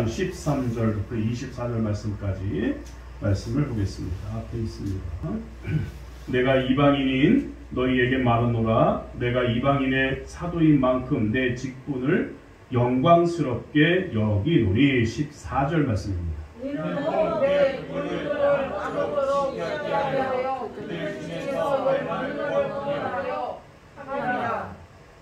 13절부터 24절 말씀까지 말씀을 보겠습니다. 앞에 있습니다. 내가 이방인인 너희에게 말하노라. 내가 이방인의 사도인 만큼 내 직분을 영광스럽게 여기노니. 14절 말씀입니다.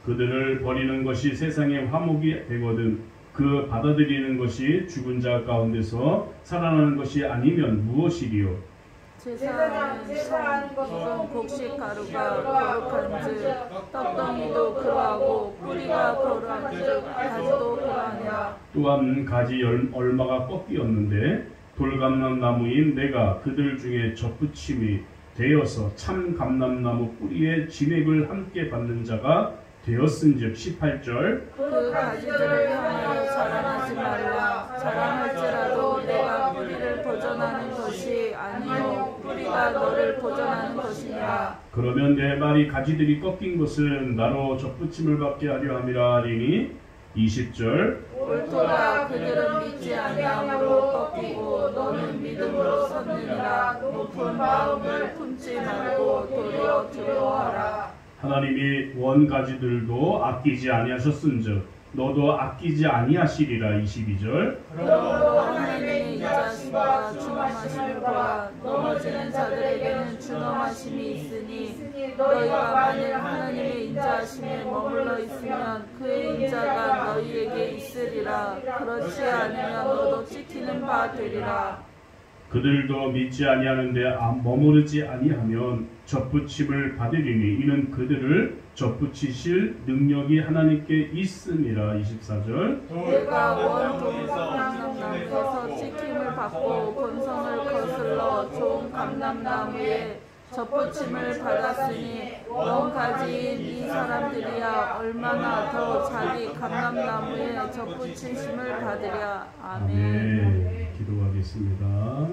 그들을 버리는 것이 세상의 화목이 되거든 그 받아들이는 것이 죽은 자 가운데서 살아나는 것이 아니면 무엇이리요? 제사하는 것은 곡식 가루가 거룩한즉 떡덩이도 그러하고 뿌리가 거룩한즉 가지도 그러하냐. 또한 가지 얼마가 꺾이었는데 돌감람나무인 내가 그들 중에 접붙임이 되어서 참 감람나무 뿌리에 진액을 함께 받는 자가 되었은즉. 18절 그 가지들을 향하여 자랑하지 말라. 자랑할지라도 내가 뿌리를 보존하는 것이 아니요 뿌리가 너를 보존하는 것이니라. 그러면 내 말이 가지들이 꺾인 것은 나로 접붙임을 받게 하려 함이라 하리니. 20절 옳도다. 그들은 믿지 아니함으로 꺾이고 너는 믿음으로 섰느니라. 높은 마음을 품지 말고 도리어 두려워하라. 하나님이 원가지들도 아끼지 아니하셨은즉 너도 아끼지 아니하시리라. 22절 그러므로 하나님의 인자하심과 준엄하심을 보아 넘어지는 자들에게는 준엄하심이 있으니 너희가 만일 하나님의 인자하심에 머물러 있으면 그의 인자가 너희에게 있으리라. 그렇지 않으면 너도 찍히는 바 되리라. 그들도 믿지 아니하는데 머무르지 아니하면 접붙임을 받으리니 이는 그들을 접붙이실 능력이 하나님께 있음이라. 24절 내가 원 감람나무에서 찍힘을 받고 본성을 거슬러 좋은 감람나무에 접붙임을 받았으니 원가지인 이 사람들이야 얼마나 더 자기 감람나무에 접붙이심을 받으랴. 아멘. 기도하겠습니다.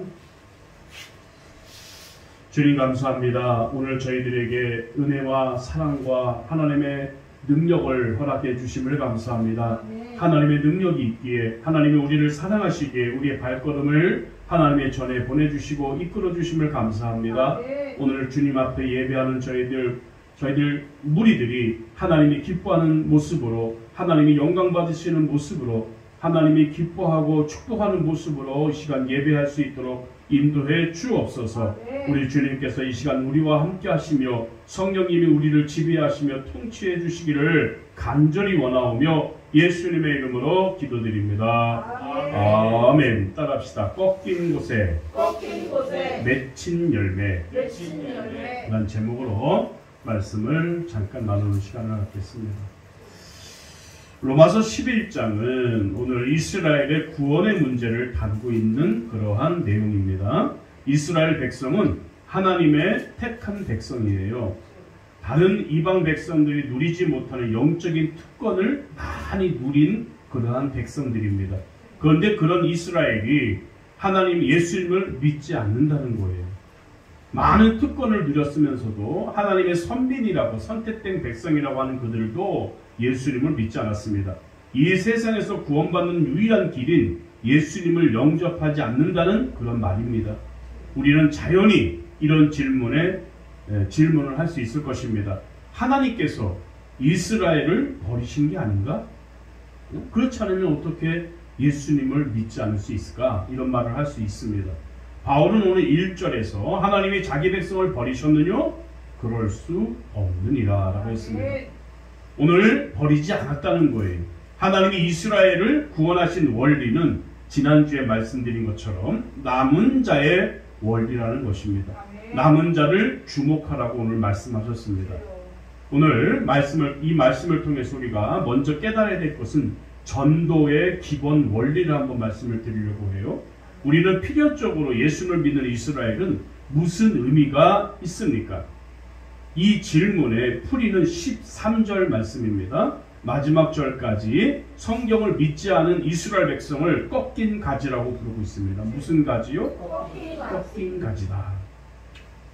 주님 감사합니다. 오늘 저희들에게 은혜와 사랑과 하나님의 능력을 허락해 주심을 감사합니다. 하나님의 능력이 있기에 하나님이 우리를 사랑하시기에 우리의 발걸음을 하나님의 전에 보내주시고 이끌어 주심을 감사합니다. 오늘 주님 앞에 예배하는 저희들 무리들이 하나님이 기뻐하는 모습으로 하나님이 영광 받으시는 모습으로 하나님이 기뻐하고 축복하는 모습으로 이 시간 예배할 수 있도록 인도해 주옵소서. 우리 주님께서 이 시간 우리와 함께 하시며 성령님이 우리를 지배하시며 통치해 주시기를 간절히 원하오며 예수님의 이름으로 기도드립니다. 아멘. 따라합시다. 꺾인 곳에 맺힌 열매. 라는 제목으로 말씀을 잠깐 나누는 시간을 갖겠습니다. 로마서 11장은 오늘 이스라엘의 구원의 문제를 다루고 있는 그러한 내용입니다. 이스라엘 백성은 하나님의 택한 백성이에요. 다른 이방 백성들이 누리지 못하는 영적인 특권을 많이 누린 그러한 백성들입니다. 그런데 그런 이스라엘이 하나님 예수님을 믿지 않는다는 거예요. 많은 특권을 누렸으면서도 하나님의 선민이라고 선택된 백성이라고 하는 그들도 예수님을 믿지 않았습니다. 이 세상에서 구원받는 유일한 길인 예수님을 영접하지 않는다는 그런 말입니다. 우리는 자연히 이런 질문을 할 수 있을 것입니다. 하나님께서 이스라엘을 버리신 게 아닌가? 그렇지 않으면 어떻게 예수님을 믿지 않을 수 있을까? 이런 말을 할 수 있습니다. 바울은 오늘 1절에서 하나님이 자기 백성을 버리셨느냐? 그럴 수 없느니라 라고 했습니다. 오늘 버리지 않았다는 거예요. 하나님이 이스라엘을 구원하신 원리는 지난주에 말씀드린 것처럼 남은 자의 원리라는 것입니다. 남은 자를 주목하라고 오늘 말씀하셨습니다. 오늘 이 말씀을 통해서 우리가 먼저 깨달아야 될 것은 전도의 기본 원리를 한번 말씀을 드리려고 해요. 우리는 필연적으로 예수를 믿는 이스라엘은 무슨 의미가 있습니까? 이 질문의 풀이는 13절 말씀입니다. 마지막 절까지 성경을 믿지 않은 이스라엘 백성을 꺾인 가지라고 부르고 있습니다. 무슨 가지요? 꺾인 가지다.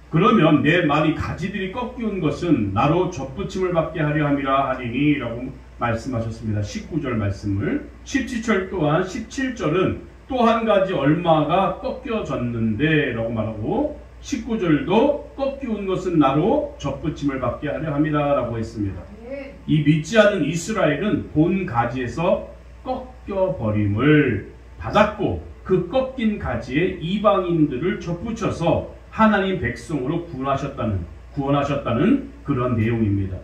그러면 내 말이 가지들이 꺾인 것은 나로 접붙임을 받게 하려 함이라 하리니 라고 말씀하셨습니다. 19절 말씀을. 17절 또한 17절은 또 한 가지 얼마가 꺾여졌는데 라고 말하고 19절도 꺾이운 것은 나로 접붙임을 받게 하려 함이라 라고 했습니다. 이 믿지 않은 이스라엘은 본 가지에서 꺾여버림을 받았고 그 꺾인 가지에 이방인들을 접붙여서 하나님 백성으로 구원하셨다는 그런 내용입니다.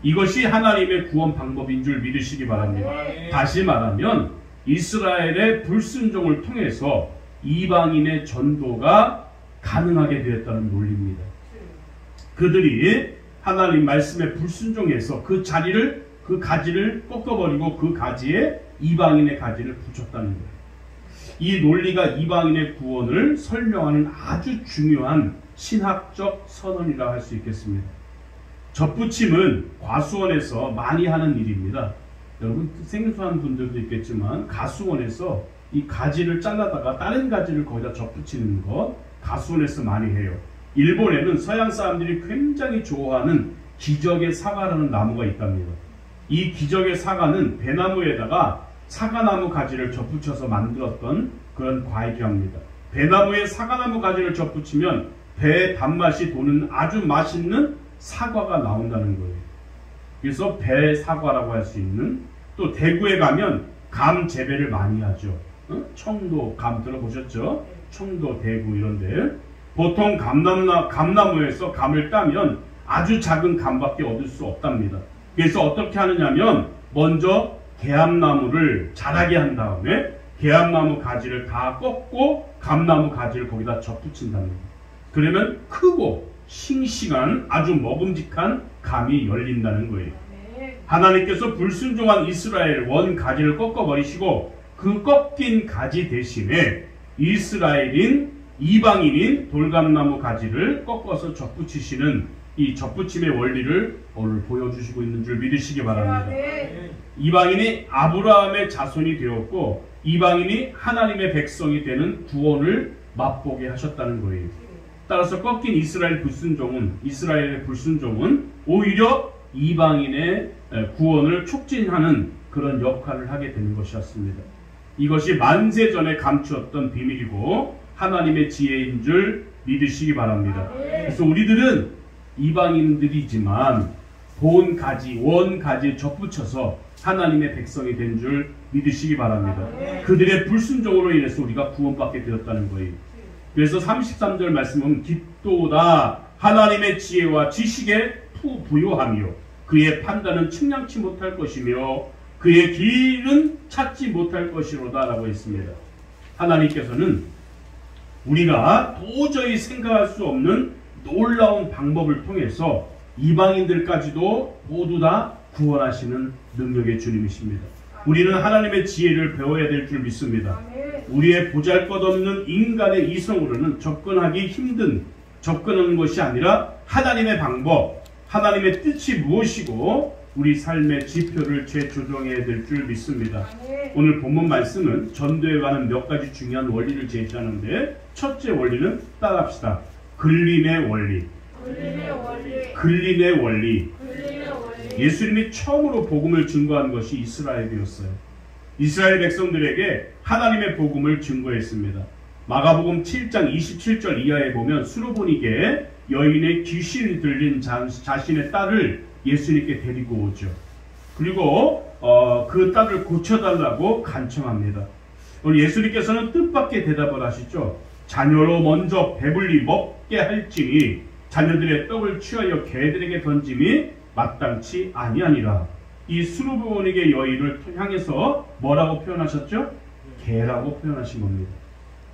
이것이 하나님의 구원 방법인 줄 믿으시기 바랍니다. 다시 말하면 이스라엘의 불순종을 통해서 이방인의 전도가 가능하게 되었다는 논리입니다. 그들이 하나님 말씀에 불순종해서 그 가지를 꺾어버리고 그 가지에 이방인의 가지를 붙였다는 거예요. 이 논리가 이방인의 구원을 설명하는 아주 중요한 신학적 선언이라 할 수 있겠습니다. 접붙임은 과수원에서 많이 하는 일입니다. 여러분 생소한 분들도 있겠지만 가수원에서 이 가지를 잘라다가 다른 가지를 거기다 접붙이는 것 가수원에서 많이 해요. 일본에는 서양 사람들이 굉장히 좋아하는 기적의 사과라는 나무가 있답니다. 이 기적의 사과는 배나무에다가 사과나무 가지를 접붙여서 만들었던 그런 과일이랍니다. 배나무에 사과나무 가지를 접붙이면 배의 단맛이 도는 아주 맛있는 사과가 나온다는 거예요. 그래서 배사과라고 할 수 있는, 또 대구에 가면 감 재배를 많이 하죠. 청도 감 들어보셨죠? 청도, 대구 이런데 보통 감나무에서 감을 따면 아주 작은 감밖에 얻을 수 없답니다. 그래서 어떻게 하느냐면 먼저 개암나무를 자라게 한 다음에 개암나무 가지를 다 꺾고 감나무 가지를 거기다 접붙인답니다. 그러면 크고 싱싱한 아주 먹음직한 감이 열린다는 거예요. 하나님께서 불순종한 이스라엘 원 가지를 꺾어버리시고 그 꺾인 가지 대신에 이방인인 돌감나무 가지를 꺾어서 접붙이시는 이 접붙임의 원리를 오늘 보여주시고 있는 줄 믿으시기 바랍니다. 이방인이 아브라함의 자손이 되었고 이방인이 하나님의 백성이 되는 구원을 맛보게 하셨다는 거예요. 따라서 꺾인 이스라엘의 불순종은 오히려 이방인의 구원을 促진하는 그런 역할을 하게 되는 것이었습니다. 이것이 만세전에 감추었던 비밀이고 하나님의 지혜인 줄 믿으시기 바랍니다. 그래서 우리들은 이방인들이지만 원 가지에 접붙여서 하나님의 백성이 된 줄 믿으시기 바랍니다. 그들의 불순종으로 인해서 우리가 구원받게 되었다는 거예요. 그래서 33절 말씀은 깊도다 하나님의 지혜와 지식에 부요하며 그의 판단은 측량치 못할 것이며 그의 길은 찾지 못할 것이로다 라고 했습니다. 하나님께서는 우리가 도저히 생각할 수 없는 놀라운 방법을 통해서 이방인들까지도 모두 다 구원하시는 능력의 주님이십니다. 우리는 하나님의 지혜를 배워야 될 줄 믿습니다. 우리의 보잘것없는 인간의 이성으로는 접근하는 것이 아니라 하나님의 방법, 하나님의 뜻이 무엇이고 우리 삶의 지표를 재조정해야 될 줄 믿습니다. 오늘 본문 말씀은 전도에 관한 몇 가지 중요한 원리를 제시하는데 첫째 원리는 따라합시다. 근린의 원리. 예수님이 처음으로 복음을 증거한 것이 이스라엘이었어요. 이스라엘 백성들에게 하나님의 복음을 증거했습니다. 마가복음 7장 27절 이하에 보면 수로보니게 여인의 귀신이 들린 자신의 딸을 예수님께 데리고 오죠. 그리고 그 딸을 고쳐달라고 간청합니다. 오늘 예수님께서는 뜻밖의 대답을 하시죠. 자녀로 먼저 배불리 먹게 할지니 자녀들의 떡을 취하여 개들에게 던짐이 마땅치 아니하니라. 이 수르보니게 여인을 향해서 뭐라고 표현하셨죠? 개라고 표현하신 겁니다.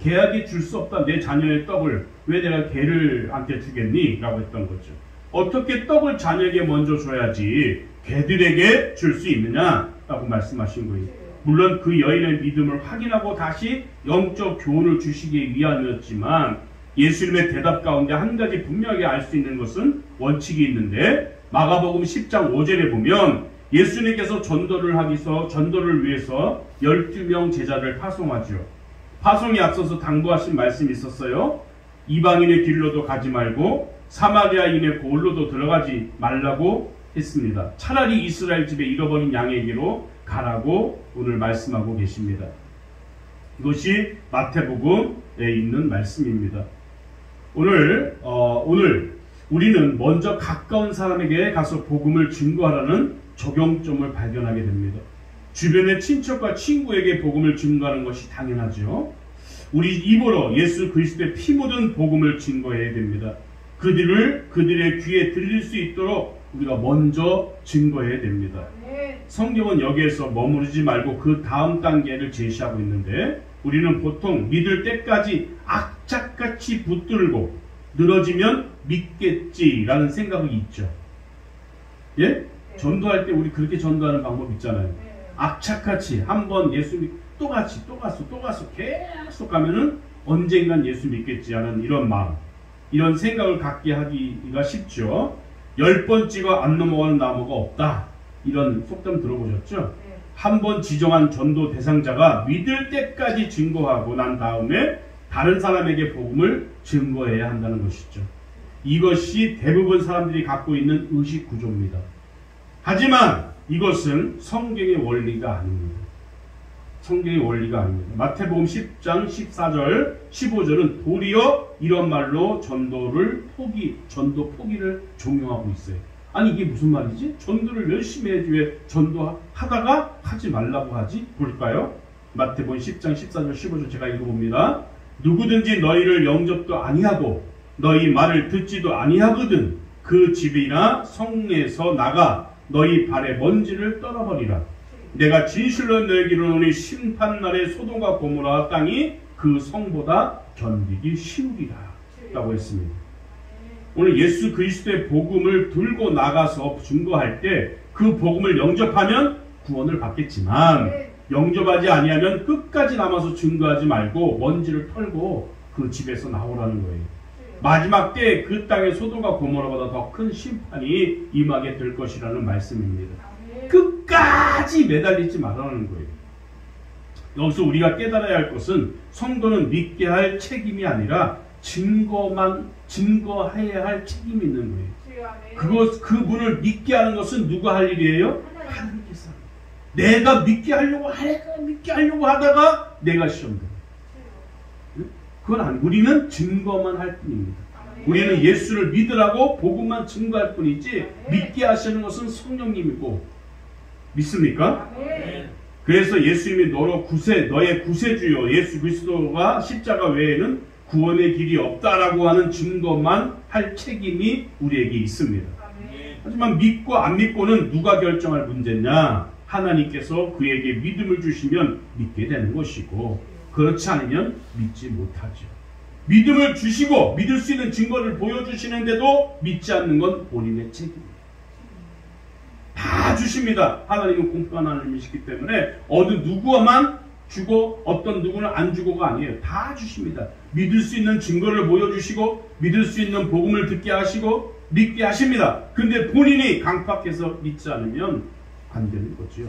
개에게 줄 수 없다. 내 자녀의 떡을 왜 내가 개를한테 주겠니? 라고 했던 거죠. 어떻게 떡을 자녀에게 먼저 줘야지 개들에게 줄 수 있느냐? 라고 말씀하신 거예요. 물론 그 여인의 믿음을 확인하고 다시 영적 교훈을 주시기 위함이었지만 예수님의 대답 가운데 한 가지 분명하게 알 수 있는 것은 원칙이 있는데 마가복음 10장 5절에 보면 예수님께서 전도를 위해서 12명 제자를 파송하죠. 파송에 앞서서 당부하신 말씀이 있었어요. 이방인의 길로도 가지 말고 사마리아인의 골로도 들어가지 말라고 했습니다. 차라리 이스라엘 집에 잃어버린 양에게로 가라고 오늘 말씀하고 계십니다. 이것이 마태복음에 있는 말씀입니다. 오늘 우리는 먼저 가까운 사람에게 가서 복음을 증거하라는 적용점을 발견하게 됩니다. 주변의 친척과 친구에게 복음을 증거하는 것이 당연하죠. 우리 입으로 예수 그리스도의 피 묻은 복음을 증거해야 됩니다. 그들의 귀에 들릴 수 있도록 우리가 먼저 증거해야 됩니다. 성경은 여기에서 머무르지 말고 그 다음 단계를 제시하고 있는데, 우리는 보통 믿을 때까지 악착같이 붙들고 늘어지면 믿겠지라는 생각이 있죠. 예? 전도할 때 우리 그렇게 전도하는 방법 있잖아요. 악착같이 한번 예수 또 가서 계속 가면은 언젠간 예수 믿겠지 하는 이런 마음, 이런 생각을 갖게 하기가 쉽죠. 10번 찍어 안 넘어가는 나무가 없다, 이런 속담 들어보셨죠? 한번 지정한 전도 대상자가 믿을 때까지 증거하고 난 다음에 다른 사람에게 복음을 증거해야 한다는 것이죠. 이것이 대부분 사람들이 갖고 있는 의식 구조입니다. 하지만 이것은 성경의 원리가 아닙니다. 성경의 원리가 아닙니다. 마태복음 10장 14절 15절은 도리어 이런 말로 전도 포기를 종용하고 있어요. 아니 이게 무슨 말이지? 전도를 열심히 해야지 왜 전도하다가 하지 말라고 하지? 볼까요? 마태복음 10장 14절 15절 제가 읽어봅니다. 누구든지 너희를 영접도 아니하고 너희 말을 듣지도 아니하거든 그 집이나 성에서 나가 너희 발에 먼지를 떨어버리라. 내가 진실로 너희에게 이르노니 심판날에 소돔과 고모라 땅이 그 성보다 견디기 쉬우리라 라고 했습니다. 오늘 예수 그리스도의 복음을 들고 나가서 증거할 때 그 복음을 영접하면 구원을 받겠지만, 영접하지 아니하면 끝까지 남아서 증거하지 말고 먼지를 털고 그 집에서 나오라는 거예요. 마지막 때 그 땅의 소돔과 고모라보다 더 큰 심판이 임하게 될 것이라는 말씀입니다. 끝까지 매달리지 말라는 거예요. 여기서 우리가 깨달아야 할 것은 성도는 믿게 할 책임이 아니라 증거해야 할 책임이 있는 거예요. 그분을 믿게 하는 것은 누가 할 일이에요? 하나님께서. 내가 믿게 하려고 하다가 내가 시험 들어요. 그건 아니고 우리는 증거만 할 뿐입니다. 우리는 예수를 믿으라고 복음만 증거할 뿐이지 믿게 하시는 것은 성령님이고, 믿습니까? 그래서 예수님이 너의 구세주요 예수 그리스도가 십자가 외에는 구원의 길이 없다라고 하는 증거만 할 책임이 우리에게 있습니다. 하지만 믿고 안 믿고는 누가 결정할 문제냐? 하나님께서 그에게 믿음을 주시면 믿게 되는 것이고, 그렇지 않으면 믿지 못하죠. 믿음을 주시고 믿을 수 있는 증거를 보여주시는데도 믿지 않는 건 본인의 책임입니다. 다 주십니다. 하나님은 공평한 하나님이시기 때문에 어느 누구만 주고 어떤 누구는 안 주고가 아니에요. 다 주십니다. 믿을 수 있는 증거를 보여주시고 믿을 수 있는 복음을 듣게 하시고 믿게 하십니다. 근데 본인이 강팍해서 믿지 않으면 안 되는 거죠.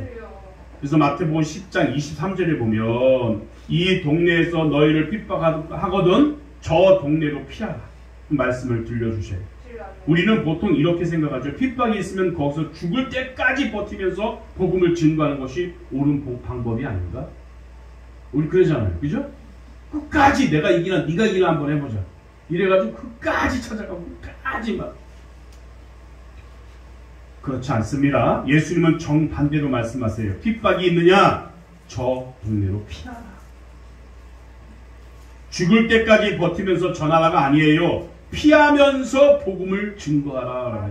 그래서 마태복음 10장 23절에 보면 이 동네에서 너희를 핍박하거든 저 동네로 피하라 말씀을 들려주셔요. 우리는 보통 이렇게 생각하죠. 핍박이 있으면 거기서 죽을 때까지 버티면서 복음을 증거하는 것이 옳은 방법이 아닌가? 우리 그러잖아요. 그죠? 끝까지 내가 이기나 네가 이기나 한번 해보자. 이래가지고 끝까지 찾아가고 끝까지 막. 그렇지 않습니다. 예수님은 정반대로 말씀하세요. 핍박이 있느냐? 저 동네로 피하라. 죽을 때까지 버티면서 전하라가 아니에요. 피하면서 복음을 증거하라.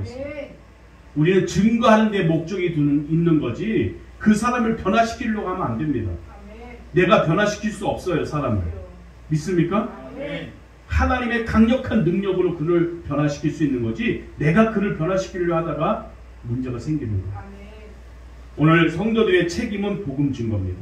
우리는 증거하는 데 목적이 있는 거지 그 사람을 변화시키려고 하면 안 됩니다. 내가 변화시킬 수 없어요. 사람을. 믿습니까? 하나님의 강력한 능력으로 그를 변화시킬 수 있는 거지 내가 그를 변화시키려고 하다가 문제가 생기는 거예요. 오늘 성도들의 책임은 복음 증거입니다.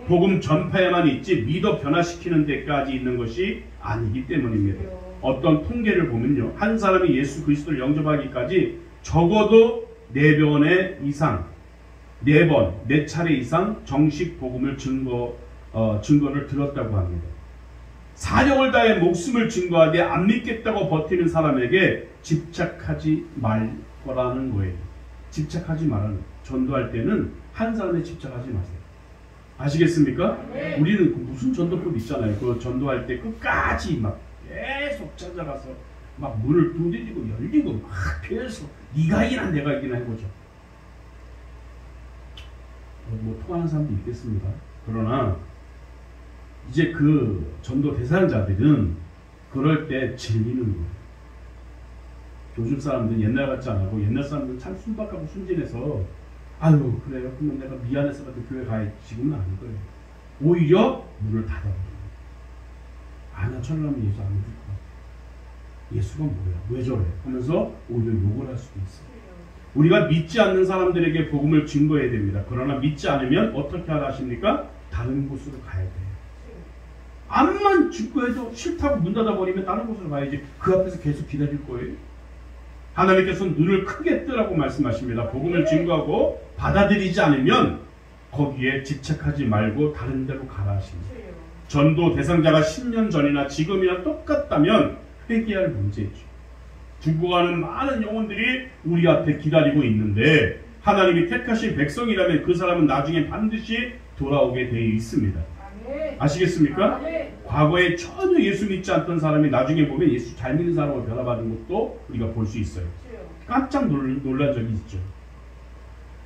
복음 전파에만 있지 믿어 변화시키는 데까지 있는 것이 아니기 때문입니다. 어떤 통계를 보면요. 한 사람이 예수 그리스도를 영접하기까지 적어도 4차례 이상 정식 복음을 증거를 들었다고 합니다. 사력을 다해 목숨을 증거하되 안 믿겠다고 버티는 사람에게 집착하지 말 거라는 거예요. 집착하지 말아요. 전도할 때는 한 사람에 집착하지 마세요. 아시겠습니까? 네. 우리는 그 무슨 전도법 있잖아요. 그 전도할 때 끝까지 막 계속 찾아가서 막 문을 두드리고 열리고 막 계속 네가 이기나 내가 이기나 해보죠. 뭐 통하는 사람도 있겠습니다. 그러나 이제 그 전도 대상자들은 그럴 때 질리는 거예요. 요즘 사람들은 옛날 같지 않고 옛날 사람들은 참 순박하고 순진해서 아유 그래요 그러면 내가 미안해서라도 교회 가야지 지금은 아닌 거예요. 오히려 문을 닫아버려요. 나 천하면 예수 안 믿을 것 같아. 예수가 뭐야 왜 저래 하면서 오히려 욕을 할 수도 있어요. 우리가 믿지 않는 사람들에게 복음을 증거해야 됩니다. 그러나 믿지 않으면 어떻게 하십니까? 다른 곳으로 가야 돼요. 암만 증거해도 싫다고 문 닫아버리면 다른 곳으로 가야지. 그 앞에서 계속 기다릴 거예요. 하나님께서 눈을 크게 뜨라고 말씀하십니다. 복음을 증거하고 받아들이지 않으면 거기에 집착하지 말고 다른 데로 가라 하십니다. 전도 대상자가 10년 전이나 지금이나 똑같다면 회개할 문제죠. 죽어가는 많은 영혼들이 우리 앞에 기다리고 있는데 하나님이 택하신 백성이라면 그 사람은 나중에 반드시 돌아오게 되어 있습니다. 아시겠습니까? 과거에 전혀 예수 믿지 않던 사람이 나중에 보면 예수 잘 믿는 사람으로 변화받은 것도 우리가 볼 수 있어요. 깜짝 놀란 적이 있죠.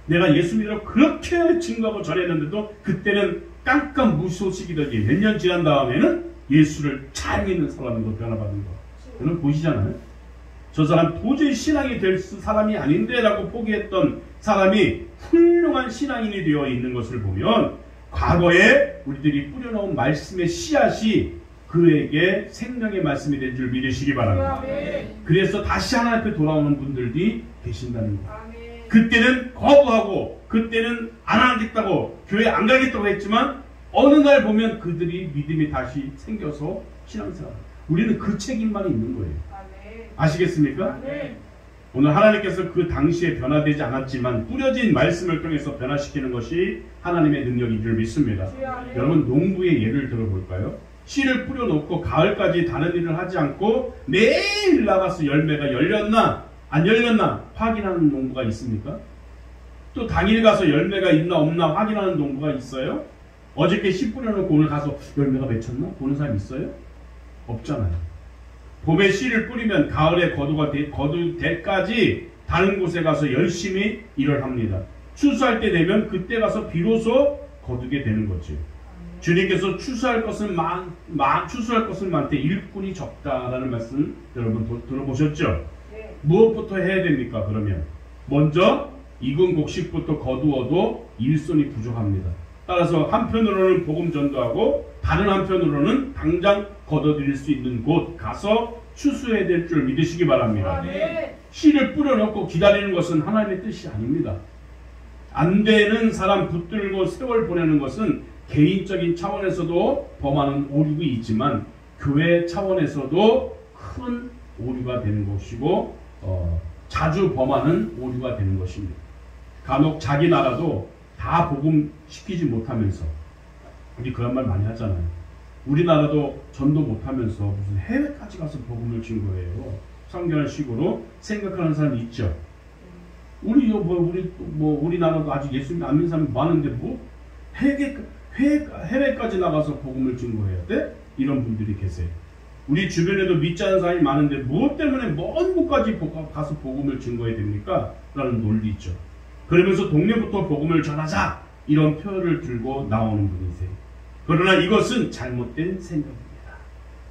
내가 예수 믿으라고 그렇게 증거하고 전했는데도 그때는 깜깜무소식이더니 몇 년 지난 다음에는 예수를 잘 믿는 사람으로 변화받은 거. 여러분 보시잖아요. 저 사람 도저히 신앙이 될 사람이 아닌데 라고 포기했던 사람이 훌륭한 신앙인이 되어 있는 것을 보면 과거에 우리들이 뿌려놓은 말씀의 씨앗이 그에게 생명의 말씀이 된 줄 믿으시기 바랍니다. 그래서 다시 하나님 앞에 돌아오는 분들이 계신다는 거예요. 그때는 거부하고 그때는 안 하겠다고 교회 안 가겠다고 했지만 어느 날 보면 그들이 믿음이 다시 생겨서 신앙생활. 우리는 그 책임만 있는 거예요. 아시겠습니까? 오늘 하나님께서 그 당시에 변화되지 않았지만 뿌려진 말씀을 통해서 변화시키는 것이 하나님의 능력인 줄 믿습니다. 여러분 농부의 예를 들어볼까요? 씨를 뿌려놓고 가을까지 다른 일을 하지 않고 매일 나가서 열매가 열렸나 안 열렸나 확인하는 농부가 있습니까? 또 당일 가서 열매가 있나 없나 확인하는 농부가 있어요? 어저께 씨 뿌려놓고 오늘 가서 열매가 맺혔나 보는 사람 있어요? 없잖아요. 봄에 씨를 뿌리면 가을에 거둘 때까지 다른 곳에 가서 열심히 일을 합니다. 추수할 때 되면 그때 가서 비로소 거두게 되는 거죠. 주님께서 추수할 것은 많되 일꾼이 적다라는 말씀 여러분 들어보셨죠? 무엇부터 해야 됩니까? 그러면 먼저 익은 곡식부터 거두어도 일손이 부족합니다. 따라서 한편으로는 복음 전도하고 다른 한편으로는 당장 거둬들일 수 있는 곳 가서 추수해야 될 줄 믿으시기 바랍니다. 씨를 뿌려놓고 기다리는 것은 하나님의 뜻이 아닙니다. 안 되는 사람 붙들고 세월 보내는 것은 개인적인 차원에서도 범하는 오류가 있지만 교회 차원에서도 큰 오류가 되는 것이고 자주 범하는 오류가 되는 것입니다. 간혹 자기 나라도 다 복음 시키지 못하면서 우리 그런 말 많이 하잖아요. 우리나라도 전도 못하면서 무슨 해외까지 가서 복음을 증거해요. 성경을 식으로 생각하는 사람이 있죠. 우리나라도 아직 예수님 안 믿는 사람이 많은데 뭐 해외까지 나가서 복음을 증거해야 돼? 이런 분들이 계세요. 우리 주변에도 믿지 않는 사람이 많은데 무엇 때문에 먼 곳까지 가서 복음을 증거해야 됩니까? 라는 논리 있죠. 그러면서 동네부터 복음을 전하자 이런 표현을 들고 나오는 분이세요. 그러나 이것은 잘못된 생각입니다.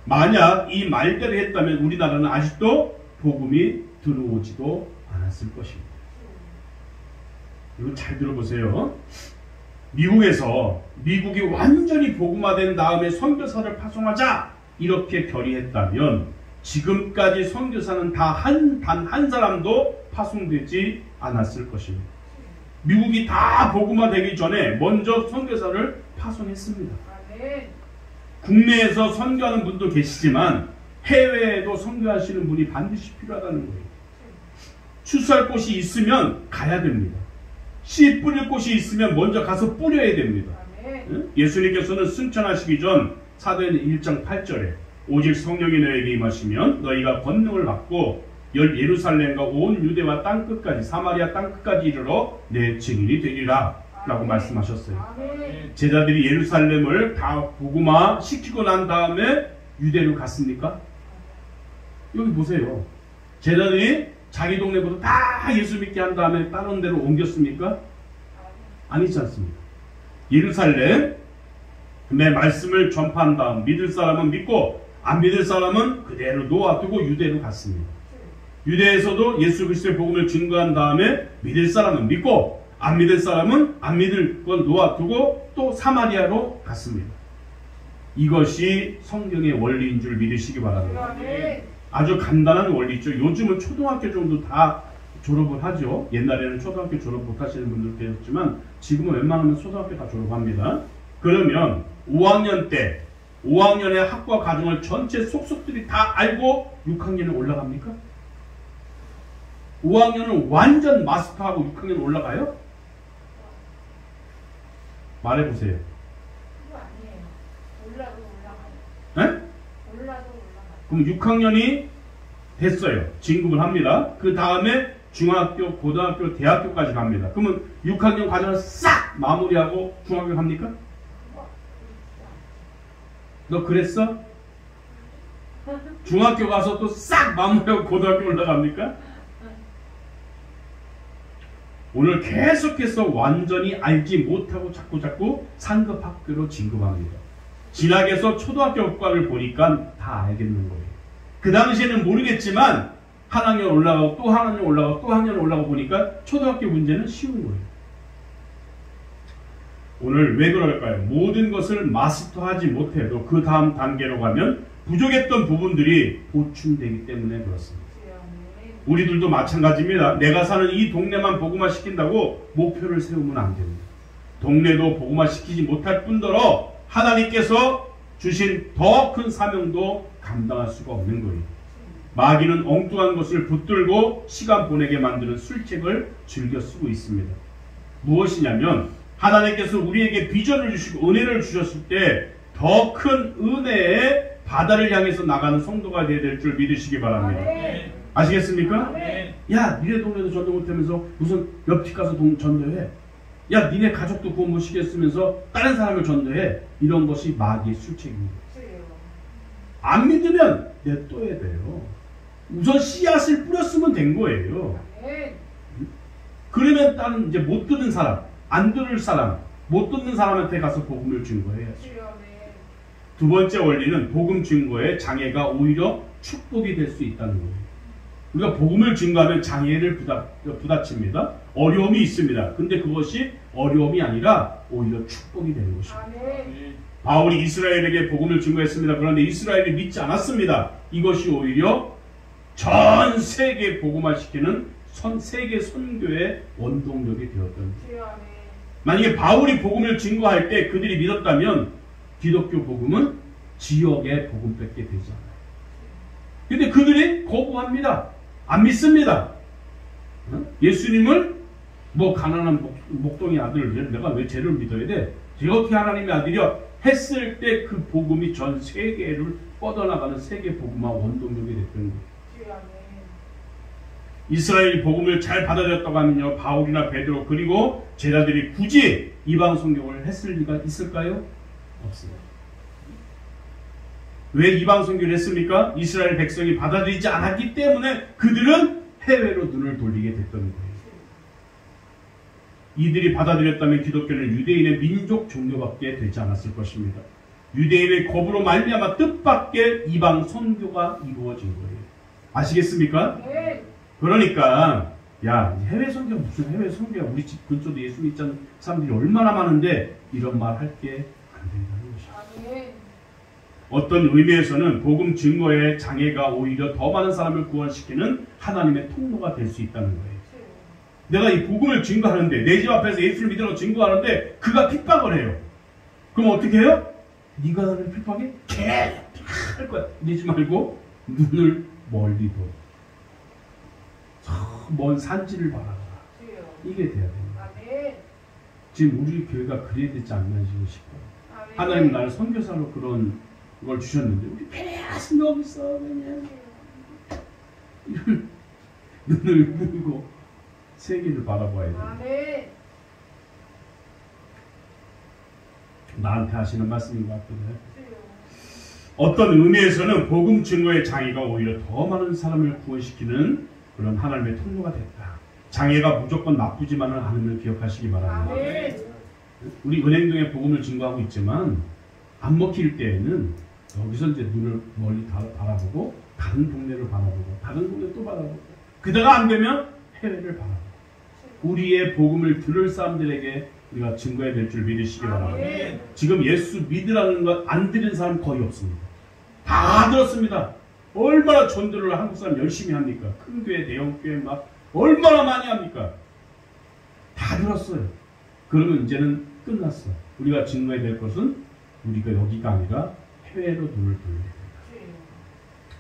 만약 이 말대로 했다면 우리나라는 아직도 복음이 들어오지도 않았을 것입니다. 이거 잘 들어보세요. 미국이 완전히 복음화된 다음에 선교사를 파송하자 이렇게 결의했다면 지금까지 선교사는 단 한 사람도 파송되지 않았을 것입니다. 미국이 다 복음화되기 전에 먼저 선교사를 파송했습니다. 국내에서 선교하는 분도 계시지만 해외에도 선교하시는 분이 반드시 필요하다는 거예요. 추수할 곳이 있으면 가야 됩니다. 씨 뿌릴 곳이 있으면 먼저 가서 뿌려야 됩니다. 예수님께서는 승천하시기 전 사도행전 1장 8절에 오직 성령이 너에게 임하시면 너희가 권능을 받고 예루살렘과 온 유대와 땅끝까지 사마리아 땅끝까지 이르러 내 증인이 되리라 라고 말씀하셨어요. 제자들이 예루살렘을 다 복음화 시키고 난 다음에 유대로 갔습니까? 여기 보세요. 제자들이 자기 동네부터 다 예수 믿게 한 다음에 다른 데로 옮겼습니까? 아니지 않습니까? 예루살렘 내 말씀을 전파한 다음 믿을 사람은 믿고 안 믿을 사람은 그대로 놓아두고 유대로 갔습니다. 유대에서도 예수 그리스도의 복음을 증거한 다음에 믿을 사람은 믿고 안 믿을 사람은 안 믿을 건 놓아두고 또 사마리아로 갔습니다. 이것이 성경의 원리인 줄 믿으시기 바랍니다. 아주 간단한 원리죠. 요즘은 초등학교 정도 다 졸업을 하죠. 옛날에는 초등학교 졸업 못하시는 분들 계셨지만 지금은 웬만하면 초등학교 다 졸업합니다. 그러면 5학년 때 5학년의 학과 과정을 전체 속속들이 다 알고 6학년에 올라갑니까? 5학년은 완전 마스터하고 6학년 올라가요? 말해보세요. 그거 아니에요. 올라도 네? 올라가요. 올라도 올라가요. 그럼 6학년이 됐어요. 진급을 합니다. 그 다음에 중학교, 고등학교, 대학교까지 갑니다. 그러면 6학년 과정을 싹 마무리하고 중학교 갑니까? 너 그랬어? 중학교 가서 또 싹 마무리하고 고등학교 올라갑니까? 오늘 계속해서 완전히 알지 못하고 자꾸 상급학교로 진급합니다. 진학해서 초등학교 교과를 보니까 다 알겠는 거예요. 그 당시에는 모르겠지만 한 학년 올라가고 또 한 학년 올라가고 또 한 학년 올라가고 보니까 초등학교 문제는 쉬운 거예요. 오늘 왜 그럴까요? 모든 것을 마스터하지 못해도 그 다음 단계로 가면 부족했던 부분들이 보충되기 때문에 그렇습니다. 우리들도 마찬가지입니다. 내가 사는 이 동네만 복음화 시킨다고 목표를 세우면 안 됩니다. 동네도 복음화 시키지 못할 뿐더러 하나님께서 주신 더 큰 사명도 감당할 수가 없는 거예요. 마귀는 엉뚱한 것을 붙들고 시간 보내게 만드는 술책을 즐겨 쓰고 있습니다. 무엇이냐면 하나님께서 우리에게 비전을 주시고 은혜를 주셨을 때 더 큰 은혜의 바다를 향해서 나가는 성도가 되어야 될 줄 믿으시기 바랍니다. 아시겠습니까? 야, 니네 동네도 전도 못하면서 무슨 옆집 가서 전도해. 야, 니네 가족도 구원 못 시켰으면서 다른 사람을 전도해. 이런 것이 마귀의 술책입니다. 안 믿으면 냅둬야 돼요. 우선 씨앗을 뿌렸으면 된 거예요. 그러면 다른 이제 못 듣는 사람, 안 들을 사람, 못 듣는 사람한테 가서 복음을 증거해야죠. 두 번째 원리는 복음 증거에 장애가 오히려 축복이 될 수 있다는 거예요. 우리가 복음을 증거하면 장애를 부딪힙니다. 어려움이 있습니다. 근데 그것이 어려움이 아니라 오히려 축복이 되는 것입니다. 바울이 이스라엘에게 복음을 증거했습니다. 그런데 이스라엘이 믿지 않았습니다. 이것이 오히려 전 세계 복음화시키는 세계 선교의 원동력이 되었답니다. 만약에 바울이 복음을 증거할 때 그들이 믿었다면 기독교 복음은 지역의 복음밖에 되지 않아요. 근데 그들이 거부합니다. 안 믿습니다. 예수님을 뭐 가난한 목동의 아들 내가 왜 쟤를 믿어야 돼? 제가 어떻게 하나님의 아들이야? 했을 때 그 복음이 전 세계를 뻗어나가는 세계 복음화 원동력이 됐던 거예요. 이스라엘 복음을 잘 받아들였다고 하면요, 바울이나 베드로 그리고 제자들이 굳이 이방 선교를 했을 리가 있을까요? 없습니다. 왜 이방 선교를 했습니까? 이스라엘 백성이 받아들이지 않았기 때문에 그들은 해외로 눈을 돌리게 됐던 거예요. 이들이 받아들였다면 기독교는 유대인의 민족 종교밖에 되지 않았을 것입니다. 유대인의 겁으로 말미암아 뜻밖의 이방 선교가 이루어진 거예요. 아시겠습니까? 네. 그러니까 야, 해외 선교 무슨 해외 선교야? 우리 집 근처도 예수 믿는 사람들이 얼마나 많은데 이런 말 할 게 안 된다는 것이죠. 네. 어떤 의미에서는 복음 증거의 장애가 오히려 더 많은 사람을 구원시키는 하나님의 통로가 될 수 있다는 거예요. 내가 이 복음을 증거하는데 내 집 앞에서 예수를 믿으라고 증거하는데 그가 핍박을 해요. 그럼 어떻게 해요? 네가 나를 핍박해? 계속 할 거야. 이러지 말고 눈을 멀리 둬. 먼 산지를 바라봐라. 이게 돼야 됩니다. 지금 우리 교회가 그래야 되지 않나 싶어요. 하나님 나를 선교사로 그런 걸 주셨는데 우리 계속 여기서 그냥 눈을 뜨고 세계를 바라봐야 돼요. 아멘. 나한테 하시는 말씀인 것 같은데. 주여. 어떤 의미에서는 복음 증거의 장애가 오히려 더 많은 사람을 구원시키는 그런 하나님의 통로가 됐다. 장애가 무조건 나쁘지만은 않음을 기억하시기 바랍니다. 아멘. 우리 은행동에 복음을 증거하고 있지만 안 먹힐 때에는 여기서 이제 눈을 멀리 바라보고 다른 동네를 바라보고 다른 동네 또 바라보고 그다가 안 되면 해외를 바라보고 우리의 복음을 들을 사람들에게 우리가 증거해야 될 줄 믿으시기 바랍니다. 아멘. 지금 예수 믿으라는 것 안 들은 사람 거의 없습니다. 다 들었습니다. 얼마나 전도를 한국 사람 열심히 합니까? 큰 교회, 대형 교회 막 얼마나 많이 합니까? 다 들었어요. 그러면 이제는 끝났어. 우리가 증거해야 될 것은 우리가 여기가 아니라 해외로 눈을 돌려야 된다.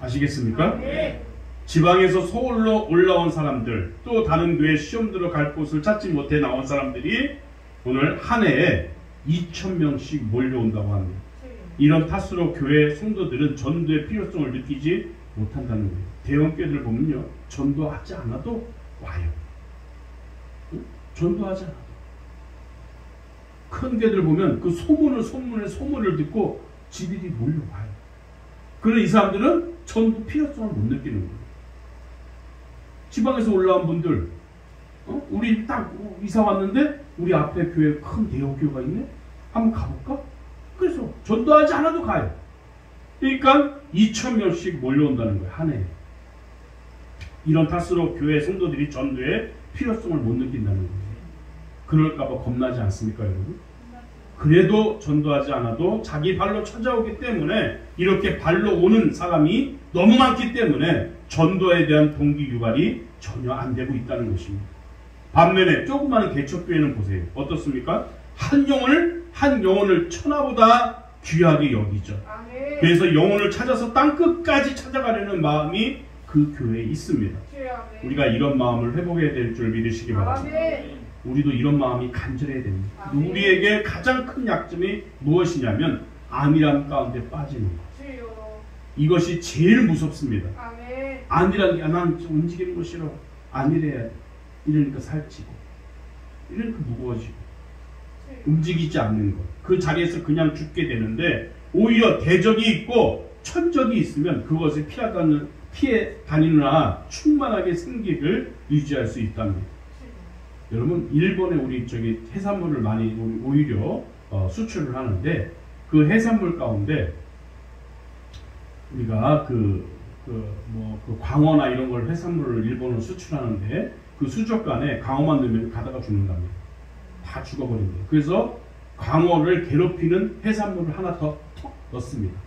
아시겠습니까? 아멘. 지방에서 서울로 올라온 사람들, 또 다른 교회 시험 들어 갈 곳을 찾지 못해 나온 사람들이 오늘 한 해에 2,000명씩 몰려온다고 합니다. 이런 탓으로 교회 성도들은 전도의 필요성을 느끼지 못한다는 거예요. 대형 교회들 보면요, 전도하지 않아도 와요. 응? 전도하지 않아도. 큰 교회들 보면 그 소문을 듣고 지들이 몰려와요. 그런 이 사람들은 전도 필요성을 못 느끼는 거예요. 지방에서 올라온 분들, 우리 딱 이사 왔는데 우리 앞에 교회 큰 대형 교회가 있네? 한번 가볼까? 그래서 전도하지 않아도 가요. 그러니까 2,000명씩 몰려온다는 거예요. 한 해에. 이런 탓으로 교회 성도들이 전도의 필요성을 못 느낀다는 거예요. 그럴까 봐 겁나지 않습니까, 여러분? 그래도 전도하지 않아도 자기 발로 찾아오기 때문에 이렇게 발로 오는 사람이 너무 많기 때문에 전도에 대한 동기 유발이 전혀 안 되고 있다는 것입니다. 반면에 조그마한 개척교회는 보세요. 어떻습니까? 한 영혼을 천하보다 귀하게 여기죠. 아멘. 그래서 영혼을 찾아서 땅끝까지 찾아가려는 마음이 그 교회에 있습니다. 주여. 아멘. 우리가 이런 마음을 회복해야 될 줄 믿으시기 바랍니다. 아멘. 우리도 이런 마음이 간절해야 됩니다. 아멘. 우리에게 가장 큰 약점이 무엇이냐면 안일함 가운데 빠지는 것. 주여. 이것이 제일 무섭습니다. 아멘. 안일하게 난 움직이는 거 싫어. 안일해야 돼. 이러니까 살찌고 이러니까 무거워지고 움직이지 않는 것. 그 자리에서 그냥 죽게 되는데 오히려 대적이 있고 천적이 있으면 그것을 피해 다니느라 충만하게 생기를 유지할 수 있답니다. 여러분 일본에 우리 해산물을 많이 오히려 수출을 하는데 그 해산물 가운데 우리가 그 광어나 이런 걸 해산물을 일본으로 수출하는데 그 수족관에 광어만 넣으면 가다가 죽는답니다. 다 죽어버린대요. 그래서 광어를 괴롭히는 해산물을 하나 더 턱 넣습니다.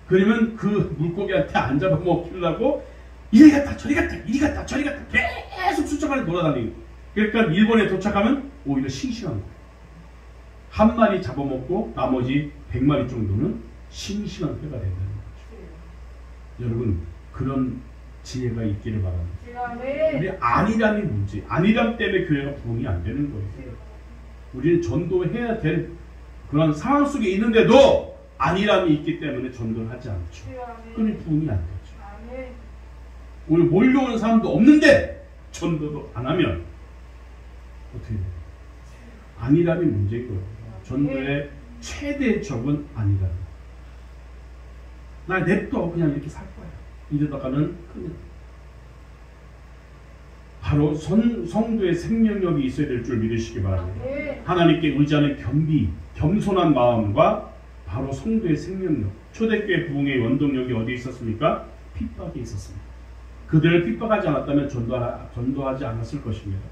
그러면 그 물고기한테 안 잡아먹히려고 이리 갔다 저리 갔다 이리 갔다 저리 갔다 계속 수족관에 돌아다니고, 그러니까 일본에 도착하면 오히려 싱싱한 거예요. 한 마리 잡아먹고 나머지 100마리 정도는 싱싱한 회가 된다는 거죠. 여러분 그런 지혜가 있기를 바랍니다. 우리 안일함이 문제, 안일함 때문에 교회가 부흥이 안 되는 거예요. 우리는 전도해야 될 그런 상황 속에 있는데도 안일함이 있기 때문에 전도를 하지 않죠. 그러니 부흥이 안 되죠. 오늘 몰려오는 사람도 없는데 전도도 안 하면 어떻게 돼요? 안일함이 문제인 거예요. 전도의 최대 적은 안일함. 나 냅둬 그냥 이렇게 살 거야. 이러다가는 그냥 바로 성도의 생명력이 있어야 될 줄 믿으시기 바랍니다. 하나님께 의지하는 겸손한 마음과 바로 성도의 생명력. 초대교회 부흥의 원동력이 어디 있었습니까? 핍박이 있었습니다. 그들을 핍박하지 않았다면 전도하지 않았을 것입니다.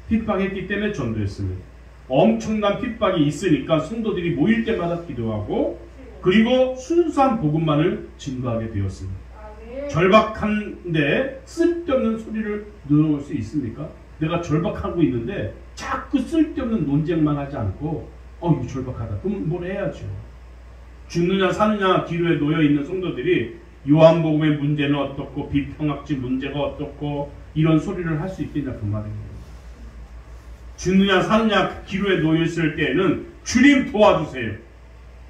핍박했기 때문에 전도했습니다. 엄청난 핍박이 있으니까 성도들이 모일 때마다 기도하고 그리고 순수한 복음만을 증거하게 되었습니다. 절박한데 쓸데없는 소리를 넣을 수 있습니까? 내가 절박하고 있는데 자꾸 쓸데없는 논쟁만 하지 않고 이거 절박하다. 그럼 뭘 해야죠. 죽느냐 사느냐 기로에 놓여있는 성도들이 요한복음의 문제는 어떻고 비평학지 문제가 어떻고 이런 소리를 할 수 있겠냐 그 말입니다. 죽느냐 사느냐 기로에 놓여있을 때에는 주님 도와주세요.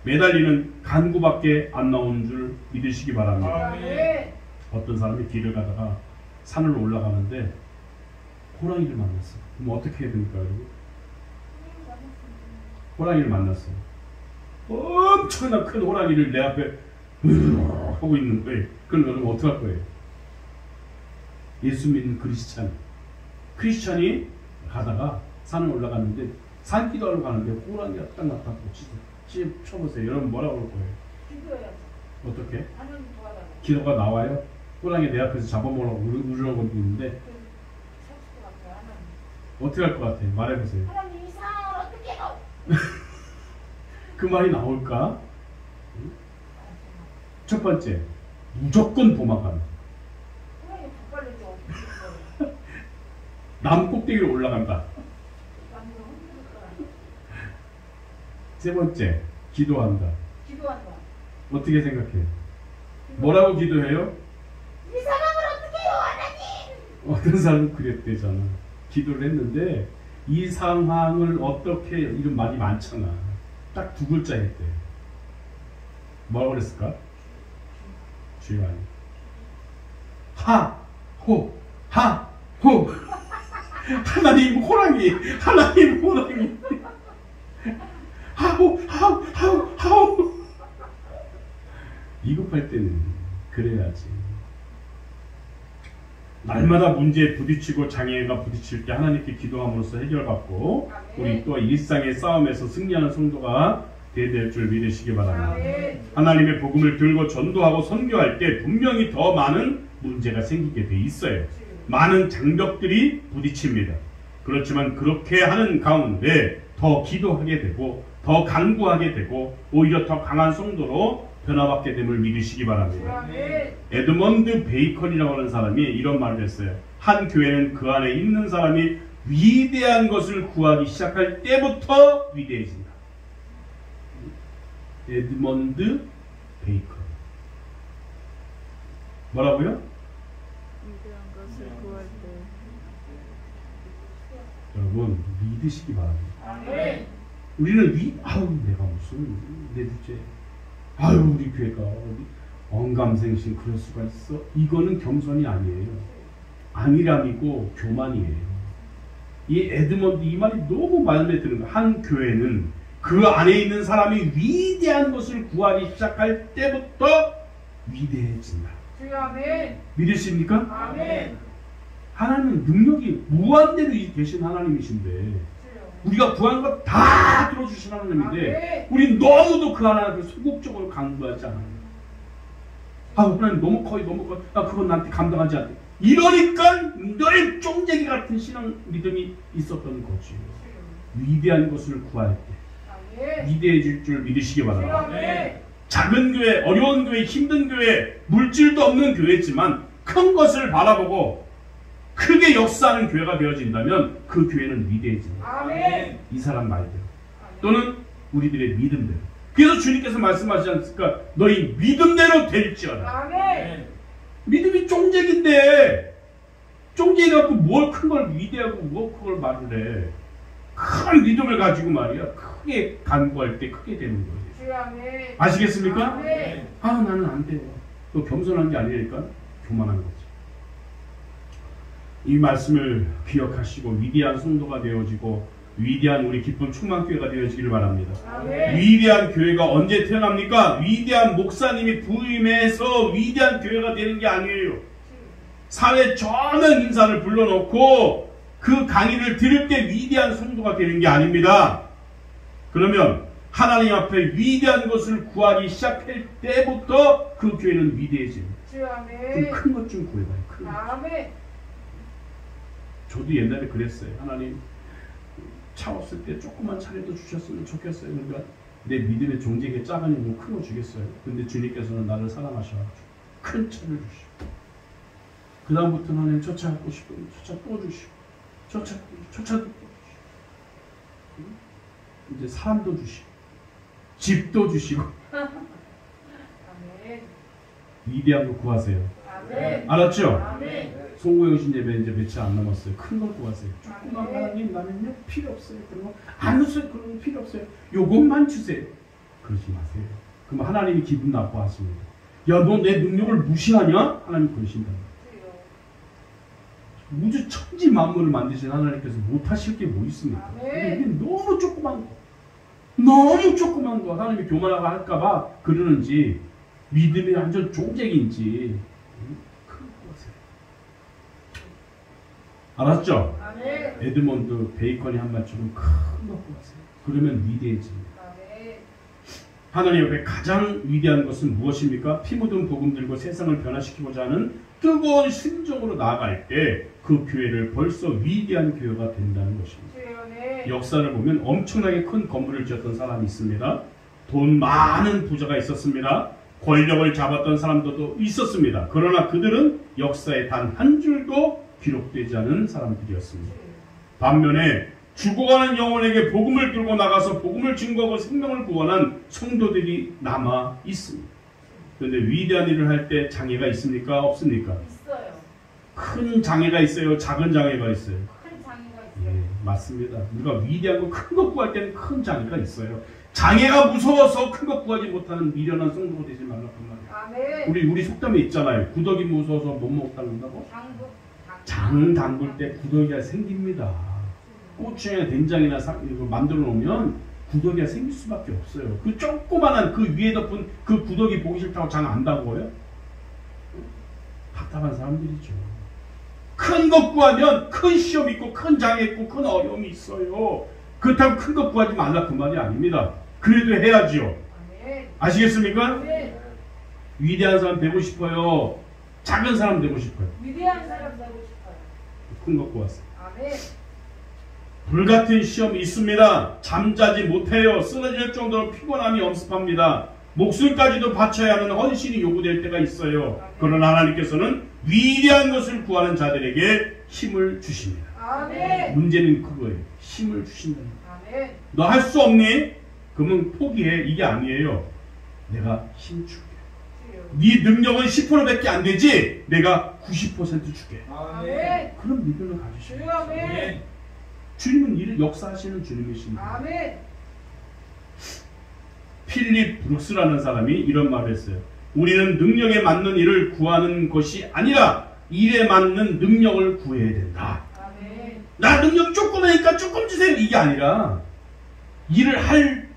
매달리는 간구밖에 안 나오는 줄 믿으시기 바랍니다. 어떤 사람이 길을 가다가 산을 올라가는데 호랑이를 만났어. 그럼 어떻게 해야 됩니까, 여러분? 호랑이를 만났어요. 엄청난 큰 호랑이를 내 앞에 하고 있는 거예요. 그럼 여러분 어떻게 할 거예요? 예수 믿는 크리스찬이 가다가 산을 올라갔는데 산기도하러 가는데 호랑이가 딱 나타나고 쳐보세요. 여러분 뭐라고 그럴 거예요? 기도해야죠. 어떻게? 하나님 도와달라고. 기도가 나와요? 호랑이 내 앞에서 잡아먹으려고 우르렁거리고 있는데 어떻게 할 것 같아요? 말해보세요. 하나님 이 상황을 어떻게 해요? 그 말이 나올까? 첫 번째, 무조건 도망가는. 하나님 족발리죠. 남 꼭대기로 올라간다. 세 번째, 기도한다. 기도한다. 어떻게 생각해요? 뭐라고 기도해요? 이 상황을 어떻게 해요, 하나님? 어떤 사람은 그랬대잖아. 기도를 했는데 이 상황을 어떻게 이런 말이 많잖아. 딱 두 글자 했대. 뭐라고 그랬을까? 주여 아니. 하호 하나님 호랑이 하호 위급할 때는 그래야지. 날마다 문제에 부딪히고 장애가 부딪힐 때 하나님께 기도함으로써 해결받고 우리 또 일상의 싸움에서 승리하는 성도가 되될 줄 믿으시기 바랍니다. 하나님의 복음을 들고 전도하고 선교할 때 분명히 더 많은 문제가 생기게 돼 있어요. 많은 장벽들이 부딪힙니다. 그렇지만 그렇게 하는 가운데 더 기도하게 되고 더 간구하게 되고 오히려 더 강한 성도로 변화받게 됨을 믿으시기 바랍니다. 에드먼드 베이컨이라고 하는 사람이 이런 말을 했어요. 한 교회는 그 안에 있는 사람이 위대한 것을 구하기 시작할 때부터 위대해진다. 에드먼드 베이컨. 뭐라고요? 위대한 것을 구할 때. 여러분 믿으시기 바랍니다. 우리는 내가 무슨 내 주제 우리 교회가 언감생심 그럴 수가 있어? 이거는 겸손이 아니에요. 안일함이고 교만이에요. 이 에드먼드 이 말이 너무 마음에 드는 거예요. 한 교회는 그 안에 있는 사람이 위대한 것을 구하기 시작할 때부터 위대해진다. 믿으십니까? 아멘. 하나님은 능력이 무한대로 계신 하나님이신데 우리가 구하는 거 다 들어주신 하나님인데 우린 너무도 그 하나님을 소극적으로 강구하지 않아요. 하나님 너무 커요. 그건 나한테 감당하지 않대. 이러니까 늘 쫑재기 같은 신앙 믿음이 있었던 거지. 위대한 것을 구할 때 위대해질 줄 믿으시기 바랍니다. 작은 교회, 어려운 교회, 힘든 교회, 물질도 없는 교회지만 큰 것을 바라보고 크게 역사하는 교회가 되어진다면 그 교회는 위대해집니다. 아멘. 이 사람 말대로 또는 우리들의 믿음대로. 그래서 주님께서 말씀하시지 않습니까? 너희 믿음대로 될지어다. 아멘. 믿음이 쫑재기인데 쫑재기 갖고 뭘 큰 걸 위대하고 뭐 그걸 말을 해. 큰 믿음을 가지고 말이야 크게 간구할 때 크게 되는 거예요. 아멘. 아시겠습니까? 아멘. 나는 안 돼요. 또 겸손한 게 아니니까 교만한 거죠. 이 말씀을 기억하시고 위대한 성도가 되어지고 위대한 우리 기쁜 충만교회가 되어지기를 바랍니다. 아멘. 위대한 교회가 언제 태어납니까? 위대한 목사님이 부임해서 위대한 교회가 되는 게 아니에요. 사회 전원 인사를 불러놓고 그 강의를 들을 때 위대한 성도가 되는 게 아닙니다. 그러면 하나님 앞에 위대한 것을 구하기 시작할 때부터 그 교회는 위대해집니다. 좀 큰 것 좀 구해봐요. 큰 것. 아멘. 저도 옛날에 그랬어요. 하나님 차 없을 때 조그만 차라도 주셨으면 좋겠어요. 그러니까 내 믿음의 종지에 작은 힘을 큰 거 주겠어요. 근데 주님께서는 나를 사랑하셔가지고 큰 차를 주시고 그 다음부터는 하나님 저 차 갖고 싶으면 저 차 또 주시고 저 차도 또 주시고 이제 사람도 주시고 집도 주시고 아멘. 위대한 거 구하세요. 아멘. 알았죠? 아멘. 송구영신 예배 이제 며칠 안 남았어요. 큰 걸 구하세요. 조그만 하나님 나는요 필요 없어요. 그런 거 안 웃어요. 그런 거 필요 없어요. 요것만 주세요. 그러지 마세요. 그럼 하나님이 기분 나빠하십니다. 야, 너 내 능력을 무시하냐? 하나님 그러신다. 우주 천지 만물을 만드신 하나님께서 못하실 게 뭐 있습니까? 아멘. 이게 너무 조그만 거. 너무 조그만 거. 하나님이 교만하고 할까봐 그러는지 믿음이 완전 종쟁인지 큰 것을. 알았죠? 아멘. 에드먼드 베이컨이 한 말처럼 큰 것을 하세요. 그러면 위대해집니다. 아멘. 하나님 옆에 가장 위대한 것은 무엇입니까? 피 묻은 복음 들고 세상을 변화시키고자 하는 뜨거운 심정으로 나아갈 때 그 교회를 벌써 위대한 교회가 된다는 것입니다. 주여네. 역사를 보면 엄청나게 큰 건물을 지었던 사람이 있습니다. 돈 많은 부자가 있었습니다. 권력을 잡았던 사람들도 있었습니다. 그러나 그들은 역사에 단 한 줄도 기록되지 않은 사람들이었습니다. 반면에 죽어가는 영혼에게 복음을 들고 나가서 복음을 증거하고 생명을 구원한 성도들이 남아 있습니다. 그런데 위대한 일을 할 때 장애가 있습니까? 없습니까? 있어요. 큰 장애가 있어요? 작은 장애가 있어요? 큰 장애가 예, 있어요. 맞습니다. 우리가 위대한 거 큰 거 구할 때는 큰 장애가 있어요. 장애가 무서워서 큰 거 구하지 못하는 미련한 성도가 되지 말라고 말이에요. 아멘. 우리 속담에 있잖아요. 구더기 무서워서 못 먹다는다고? 장국. 장 담글 때 구더기가 생깁니다. 고추장이나 된장이나 이거 만들어 놓으면 구더기가 생길 수밖에 없어요. 그 조그만한 그 위에 덮은 그 구더기 보기 싫다고 장 안 담궈요? 답답한 사람들이죠. 큰 것 구하면 큰 시험 있고 큰 장애 있고 큰 어려움이 있어요. 그렇다고 큰 것 구하지 말라 그 말이 아닙니다. 그래도 해야지요. 아멘. 아시겠습니까? 아멘. 위대한 사람 되고 싶어요? 작은 사람 되고 싶어요? 위대한 사람 되고 싶어요. 큰 것 구하세요. 아멘. 불같은 시험이 있습니다. 잠자지 못해요. 쓰러질 정도로 피곤함이 엄습합니다. 목숨까지도 바쳐야 하는 헌신이 요구될 때가 있어요. 그러나 하나님께서는 위대한 것을 구하는 자들에게 힘을 주십니다. 아멘. 문제는 그거예요. 힘을 주신다. 아멘. 너 할 수 없니? 그러면 포기해. 이게 아니에요. 내가 힘 줄게. 네 능력은 10%밖에 안 되지? 내가 90% 줄게. 아멘. 그런 믿음을 가지셔야 돼요. 아멘. 주님은 일을 역사하시는 주님이십니다. 아멘. 필립 브룩스라는 사람이 이런 말을 했어요. 우리는 능력에 맞는 일을 구하는 것이 아니라 일에 맞는 능력을 구해야 된다. 아멘. 나 능력 조금이니까 조금 주세요. 이게 아니라 일을 할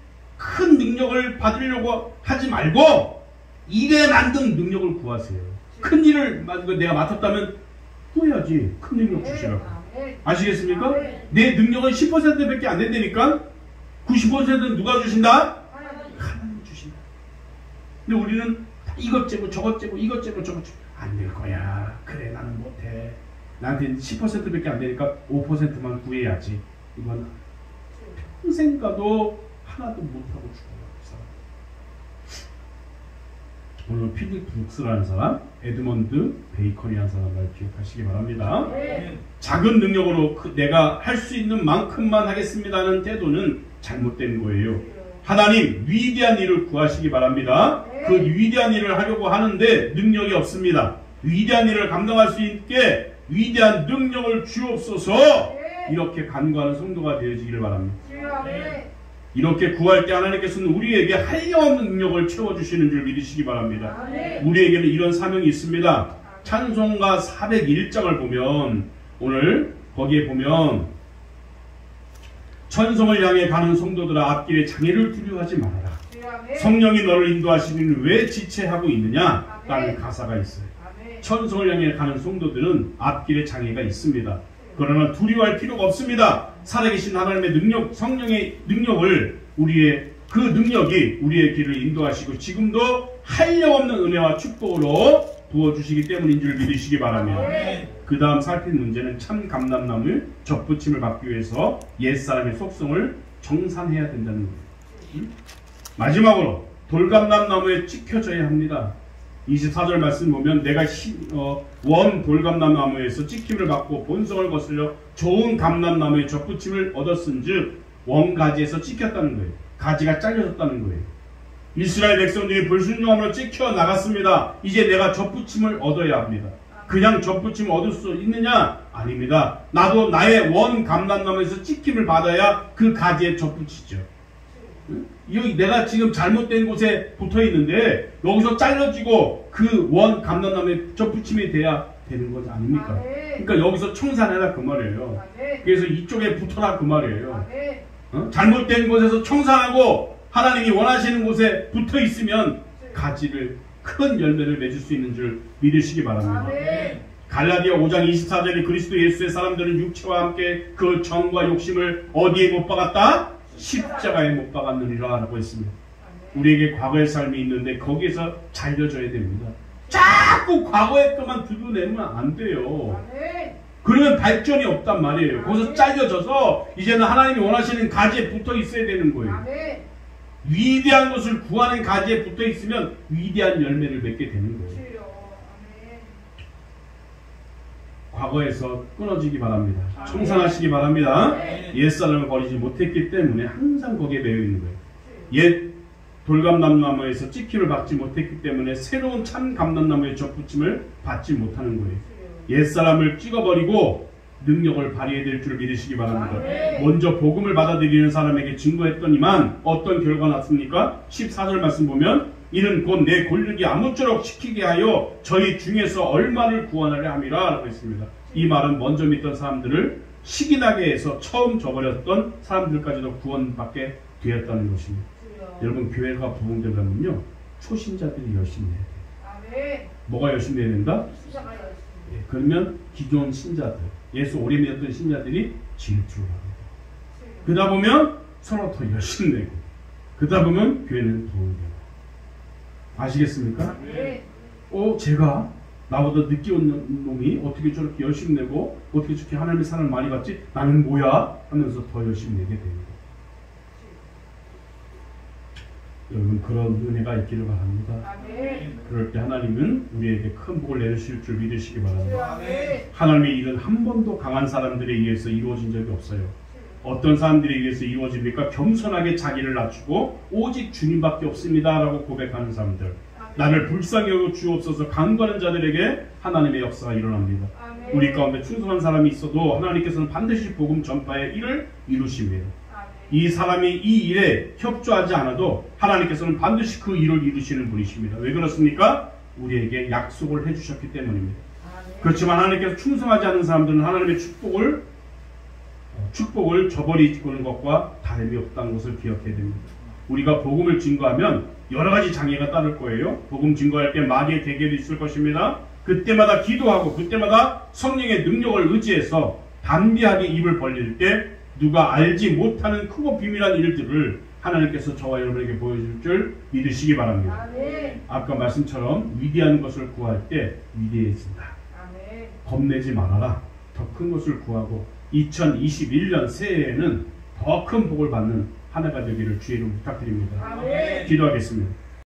큰 능력을 받으려고 하지 말고 일에 맞는 능력을 구하세요. 큰 일을 내가 맡았다면 구해야지. 큰 능력 주시라고. 아시겠습니까? 아멘. 내 능력은 10%밖에 안 된다니까 90%는 누가 주신다? 하나님 주신다. 근데 우리는 이것 째고 이것 째고 저것 째고 안 될 거야. 그래 나는 못해. 나한테 10%밖에 안 되니까 5%만 구해야지. 이건 평생 가도 하나도 못하고 죽어요. 오늘 필립 브룩스라는 사람, 에드먼드 베이컨이라는 사람을 기억하시기 바랍니다. 작은 능력으로 내가 할 수 있는 만큼만 하겠습니다는 태도는 잘못된 거예요. 하나님 위대한 일을 구하시기 바랍니다. 그 위대한 일을 하려고 하는데 능력이 없습니다. 위대한 일을 감당할 수 있게 위대한 능력을 주옵소서. 이렇게 간구하는 성도가 되어지기를 바랍니다. 이렇게 구할 때 하나님께서는 우리에게 한량없는 능력을 채워주시는 줄 믿으시기 바랍니다. 우리에게는 이런 사명이 있습니다. 찬송가 401장을 보면 오늘 거기에 보면 천성을 향해 가는 성도들아 앞길에 장애를 두려워하지 말아라. 성령이 너를 인도하시니 왜 지체하고 있느냐? 라는 가사가 있어요. 천성을 향해 가는 성도들은 앞길에 장애가 있습니다. 그러나 두려워할 필요가 없습니다. 살아계신 하나님의 능력, 성령의 능력을 그 능력이 우리의 길을 인도하시고 지금도 한량없는 은혜와 축복으로 부어주시기 때문인 줄 믿으시기 바랍니다. 그 다음 살필 문제는 참 감람나무의 접붙임을 받기 위해서 옛사람의 속성을 정산해야 된다는 거예요. 마지막으로 돌감람나무에 찍혀져야 합니다. 24절 말씀 보면 내가 원 돌감람나무에서 찍힘을 받고 본성을 거슬려 좋은 감람나무의 접붙임을 얻었은즉 원가지에서 찍혔다는 거예요. 가지가 잘려졌다는 거예요. 이스라엘 백성들이 불순종함으로 찍혀 나갔습니다. 이제 내가 접붙임을 얻어야 합니다. 그냥 접붙임을 얻을 수 있느냐? 아닙니다. 나도 나의 원 감람나무에서 찍힘을 받아야 그 가지에 접붙이죠. 여기 내가 지금 잘못된 곳에 붙어 있는데 여기서 잘려지고 그 원 감람나무에 접붙임이 돼야 되는 것 아닙니까? 아멘. 그러니까 여기서 청산해라 그 말이에요. 아멘. 그래서 이쪽에 붙어라 그 말이에요. 아멘. 잘못된 곳에서 청산하고 하나님이 원하시는 곳에 붙어 있으면 가지를 큰 열매를 맺을 수 있는 줄 믿으시기 바랍니다. 아멘. 갈라디아 5장 24절에 그리스도 예수의 사람들은 육체와 함께 그 정과 욕심을 어디에 못 박았다? 십자가에 못 박았느니라 라고 했습니다. 우리에게 과거의 삶이 있는데 거기에서 잘려져야 됩니다. 자꾸 과거의 것만 들고 내면 안 돼요. 아멘. 그러면 발전이 없단 말이에요. 거기서 잘려져서 이제는 하나님이 원하시는 가지에 붙어 있어야 되는 거예요. 아멘. 위대한 것을 구하는 가지에 붙어 있으면 위대한 열매를 맺게 되는 거예요. 주여. 아멘. 과거에서 끊어지기 바랍니다. 아멘. 청산하시기 바랍니다. 아멘. 옛사람을 버리지 못했기 때문에 항상 거기에 매여 있는 거예요. 옛 돌감람나무에서 찍힘을 받지 못했기 때문에 새로운 참 감람나무의 접붙임을 받지 못하는 거예요. 옛사람을 찍어버리고 능력을 발휘해야 될 줄 믿으시기 바랍니다. 아멘. 먼저 복음을 받아들이는 사람에게 증거했더니만 어떤 결과가 났습니까? 14절 말씀 보면 이는 곧 내 권력이 아무쪼록 시키게 하여 저희 중에서 얼마를 구원하려 함이라 라고 했습니다. 이 말은 먼저 믿던 사람들을 시기나게 해서 처음 저버렸던 사람들까지도 구원받게 되었다는 것입니다. 여러분 교회가 부흥되려면요 초신자들이 열심히 해야 돼요. 아멘. 뭐가 열심히 해야 된다? 십자가 열심히. 예, 그러면 기존 신자들 예수 오래 믿었던 신자들이 질투를 합니다. 그러다 보면 서로 더 열심히 내고 그러다 보면 교회는 부흥되고 아시겠습니까? 아멘. 제가 나보다 늦게 온 놈이 어떻게 저렇게 열심히 내고 어떻게 저렇게 하나님의 사랑을 많이 받지? 나는 뭐야? 하면서 더 열심히 내게 됩니다. 여러분 그런 은혜가 있기를 바랍니다. 아멘. 그럴 때 하나님은 우리에게 큰 복을 내리실 줄 믿으시기 바랍니다. 아멘. 하나님의 일은 한 번도 강한 사람들에 의해서 이루어진 적이 없어요. 어떤 사람들에 의해서 이루어집니까? 겸손하게 자기를 낮추고 오직 주님밖에 없습니다 라고 고백하는 사람들. 나를 불쌍히 여겨 주옵소서 간구하는 자들에게 하나님의 역사가 일어납니다. 아멘. 우리 가운데 충성한 사람이 있어도 하나님께서는 반드시 복음 전파의 일을 이루십니다. 이 사람이 이 일에 협조하지 않아도 하나님께서는 반드시 그 일을 이루시는 분이십니다. 왜 그렇습니까? 우리에게 약속을 해주셨기 때문입니다. 아멘. 그렇지만 하나님께서 충성하지 않은 사람들은 하나님의 축복을 저버리는 것과 다름이 없다는 것을 기억해야 됩니다. 우리가 복음을 증거하면 여러 가지 장애가 따를 거예요. 복음 증거할 때 마귀의 대결이 있을 것입니다. 그때마다 기도하고 그때마다 성령의 능력을 의지해서 담대하게 입을 벌릴 때 누가 알지 못하는 크고 비밀한 일들을 하나님께서 저와 여러분에게 보여줄 줄 믿으시기 바랍니다. 아멘. 아까 말씀처럼 위대한 것을 구할 때 위대해진다. 아멘. 겁내지 말아라. 더 큰 것을 구하고 2021년 새해에는 더 큰 복을 받는 한 해가 되기를 주의 이름으로 부탁드립니다. 아멘. 기도하겠습니다.